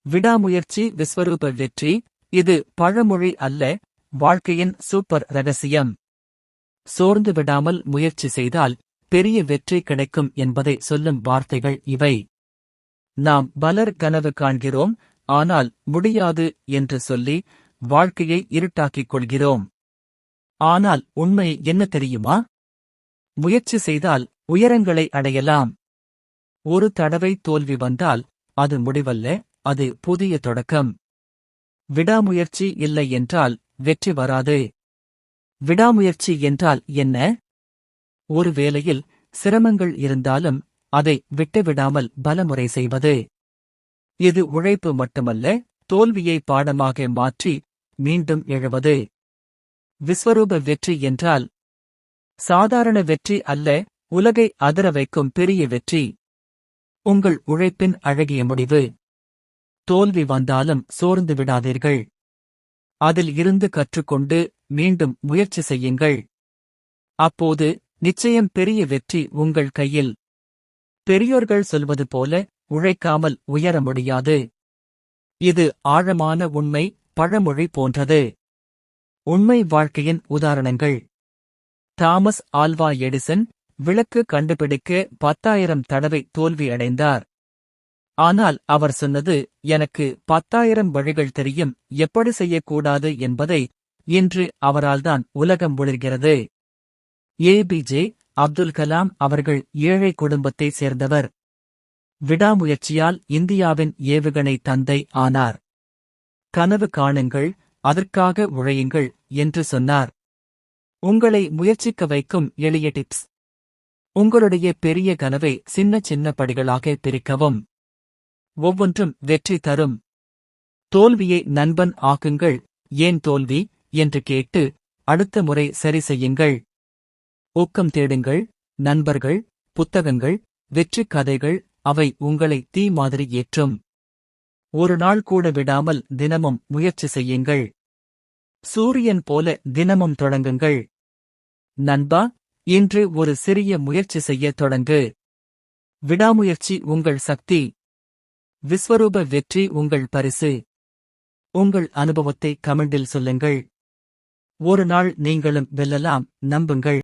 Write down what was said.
விடாமுயற்சி விஸ்வரூப வெற்றி. இது பழமொழி அல்ல, வாழ்க்கையின் சூப்பர் ரகசியம். சோர்ந்து விடாமல் முயற்சி செய்தால் பெரிய வெற்றி கிடைக்கும் என்பதை சொல்லும் வார்த்தைகள் இவை. நாம் பலர் கனவு காண்கிறோம், ஆனால் முடியாது என்று சொல்லி வாழ்க்கையை இருட்டாக்கிக் கொள்கிறோம். ஆனால் உண்மை என்ன தெரியுமா? முயற்சி செய்தால் உயரங்களை அடையலாம். ஒரு தடவை தோல்வி வந்தால் அது முடிவல்ல, அது புதிய தொடக்கம். விடாமுயற்சி இல்லை என்றால் வெற்றி வராது. விடாமுயற்சி என்றால் என்ன? ஒரு வேளையில் சிரமங்கள் இருந்தாலும் அதை விட்டுவிடாமல் பலமுறை செய்வது. இது உழைப்பு மட்டுமல்ல, தோல்வியை பாடமாக மாற்றி மீண்டும் எழுவது. விஸ்வரூப வெற்றி என்றால் சாதாரண வெற்றி அல்ல, உலகை அதிர வைக்கும் பெரிய வெற்றி. உங்கள் உழைப்பின் அழகிய முடிவு. தோல்வி வந்தாலும் சோர்ந்து விடாதீர்கள். அதில் இருந்து கற்றுக்கொண்டு மீண்டும் முயற்சி செய்யுங்கள். அப்போது நிச்சயம் பெரிய வெற்றி உங்கள் கையில். பெரியோர்கள் சொல்வது போல உழைக்காமல் உயர முடியாது. இது ஆழமான உண்மை, பழமொழி போன்றது. உண்மை வாழ்க்கையின் உதாரணங்கள். தாமஸ் ஆல்வா எடிசன் விளக்கு கண்டுபிடிக்க 10,000 தடவை தோல்வியடைந்தார். ஆனால் அவர் சொன்னது, எனக்கு 10,000 வழிகள் தெரியும், எப்படி செய்யக்கூடாது என்பதை. இன்று அவரால்தான் உலகம் ஒளிர்கிறது. ஏபிஜே அப்துல் கலாம் அவர்கள் ஏழை குடும்பத்தை சேர்ந்தவர். விடாமுயற்சியால் இந்தியாவின் ஏவுகணை தந்தை ஆனார். கனவு காணுங்கள், அதற்காக உழையுங்கள் என்று சொன்னார். உங்களை முயற்சிக்க வைக்கும் எளிய டிப்ஸ். உங்களுடைய பெரிய கனவை சின்ன சின்ன படிகளாக பிரிக்கவும். ஒவ்வொன்றும் வெற்றி தரும். தோல்வியை நண்பன் ஆக்குங்கள். ஏன் தோல்வி என்று கேட்டு அடுத்த முறை சரி செய்யுங்கள். ஊக்கம் தேடுங்கள். நண்பர்கள், புத்தகங்கள், வெற்றி கதைகள், அவை உங்களை தீ மாதிரி ஏற்றும். ஒரு நாள் கூட விடாமல் தினமும் முயற்சி செய்யுங்கள். சூரியன் போல தினமும் தொடங்குங்கள். நண்பா, இன்று ஒரு சிறிய முயற்சி செய்ய தொடங்கு. விடாமுயற்சி உங்கள் சக்தி. விஸ்வரூப வெற்றி உங்கள் பரிசு. உங்கள் அனுபவத்தை கமெண்டில் சொல்லுங்கள். ஒரு நாள் நீங்களும் வெல்லலாம், நம்புங்கள்.